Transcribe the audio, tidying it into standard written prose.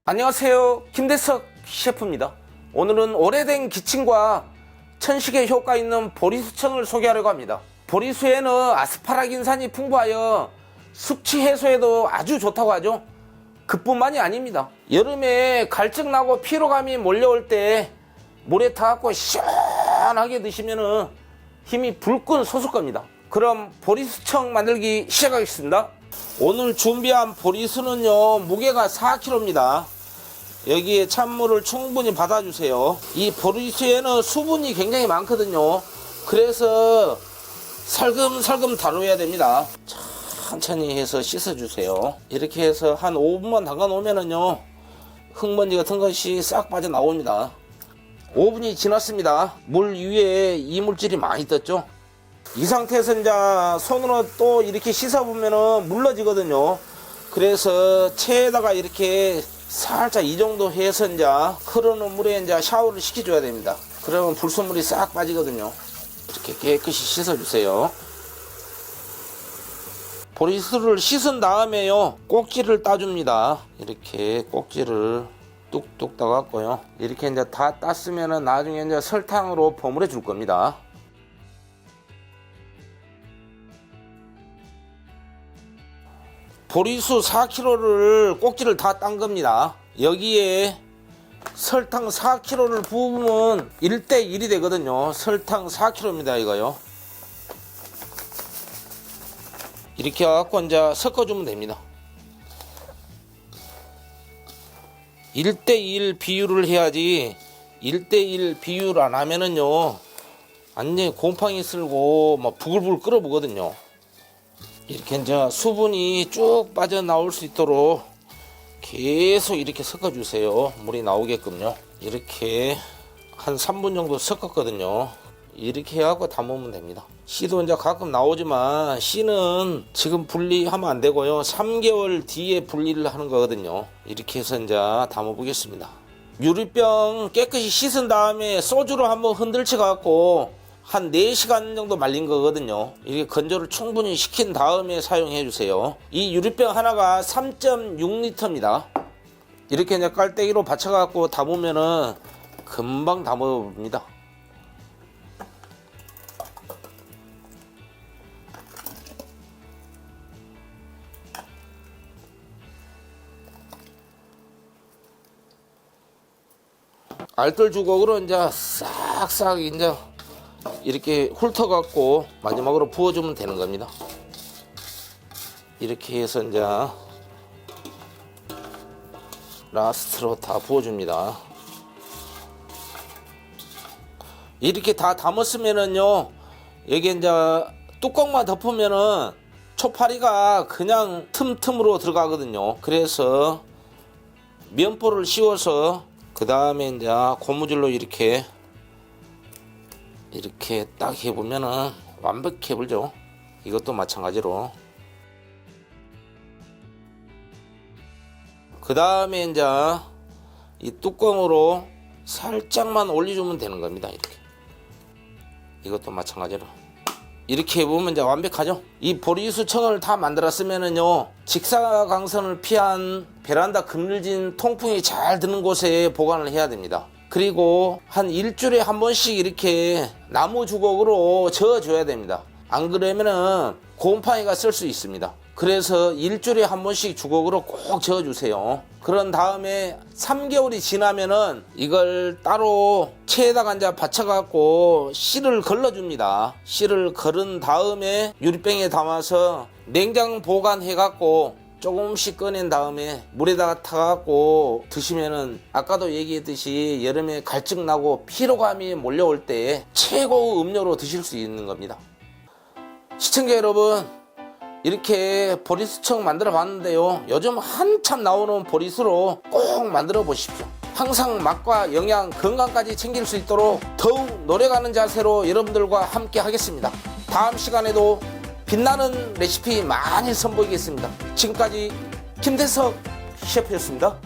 안녕하세요, 김대석 셰프입니다. 오늘은 오래된 기침과 천식에 효과 있는 보리수청을 소개하려고 합니다. 보리수에는 아스파라긴산이 풍부하여 숙취 해소에도 아주 좋다고 하죠. 그뿐만이 아닙니다. 여름에 갈증나고 피로감이 몰려올 때 물에 타갖고 시원하게 드시면 힘이 불끈 솟을 겁니다. 그럼 보리수청 만들기 시작하겠습니다. 오늘 준비한 보리수는요, 무게가 4kg입니다. 여기에 찬물을 충분히 받아주세요. 이 보리수에는 수분이 굉장히 많거든요. 그래서 살금살금 다뤄야 됩니다. 천천히 해서 씻어주세요. 이렇게 해서 한 5분만 담가 놓으면은요, 흙먼지 같은 것이 싹 빠져나옵니다. 5분이 지났습니다. 물 위에 이물질이 많이 떴죠. 이 상태에서 이제 손으로 또 이렇게 씻어보면은 물러지거든요. 그래서 체에다가 이렇게 살짝 이 정도 해서 이제 흐르는 물에 이제 샤워를 시켜줘야 됩니다. 그러면 불순물이 싹 빠지거든요. 이렇게 깨끗이 씻어주세요. 보리수를 씻은 다음에요, 꼭지를 따줍니다. 이렇게 꼭지를 뚝뚝 따갖고요. 이렇게 이제 다 땄으면은 나중에 이제 설탕으로 버무려 줄 겁니다. 보리수 4kg를 꼭지를 다 딴 겁니다. 여기에 설탕 4kg를 부으면 1대1이 되거든요. 설탕 4kg입니다, 이거요. 이렇게 해갖고 이제 섞어주면 됩니다. 1대1 비율을 해야지, 1대1 비율 안 하면은요, 완전히 곰팡이 쓸고 막 부글부글 끓어보거든요. 이렇게 이제 수분이 쭉 빠져나올 수 있도록 계속 이렇게 섞어주세요. 물이 나오게끔요. 이렇게 한 3분 정도 섞었거든요. 이렇게 해갖고 담으면 됩니다. 씨도 이제 가끔 나오지만 씨는 지금 분리하면 안 되고요. 3개월 뒤에 분리를 하는 거거든요. 이렇게 해서 이제 담아보겠습니다. 유리병 깨끗이 씻은 다음에 소주로 한번 흔들쳐 갖고 한 4시간 정도 말린 거거든요. 이렇게 건조를 충분히 시킨 다음에 사용해 주세요. 이 유리병 하나가 3.6L입니다. 이렇게 이제 깔때기로 받쳐 갖고 담으면은 금방 담아봅니다. 알뜰 주걱으로 이제 싹싹 이제 이렇게 훑어갖고 마지막으로 부어주면 되는 겁니다. 이렇게 해서 이제 라스트로 다 부어줍니다. 이렇게 다 담았으면은요, 여기 이제 뚜껑만 덮으면은 초파리가 그냥 틈틈으로 들어가거든요. 그래서 면포를 씌워서 그 다음에 이제 고무줄로 이렇게 딱 해보면은 완벽해 보죠. 이것도 마찬가지로. 그 다음에 이제 이 뚜껑으로 살짝만 올려주면 되는 겁니다. 이렇게. 이것도 마찬가지로. 이렇게 해보면 이제 완벽하죠. 이 보리수청을 다 만들었으면은요, 직사광선을 피한 베란다 그늘진 통풍이 잘 드는 곳에 보관을 해야 됩니다. 그리고 한 일주일에 한 번씩 이렇게 나무 주걱으로 저어줘야 됩니다. 안 그러면은 곰팡이가 쓸 수 있습니다. 그래서 일주일에 한 번씩 주걱으로 꼭 저어주세요. 그런 다음에 3개월이 지나면은 이걸 따로 체에다가 이제 받쳐갖고 씨를 걸러줍니다. 씨를 걸은 다음에 유리병에 담아서 냉장 보관해갖고 조금씩 꺼낸 다음에 물에다가 타갖고 드시면은 아까도 얘기했듯이 여름에 갈증나고 피로감이 몰려올 때 최고의 음료로 드실 수 있는 겁니다. 시청자 여러분, 이렇게 보리수청 만들어 봤는데요, 요즘 한참 나오는 보리수로 꼭 만들어 보십시오. 항상 맛과 영양, 건강까지 챙길 수 있도록 더욱 노력하는 자세로 여러분들과 함께 하겠습니다. 다음 시간에도 빛나는 레시피 많이 선보이겠습니다. 지금까지 김대석 셰프였습니다.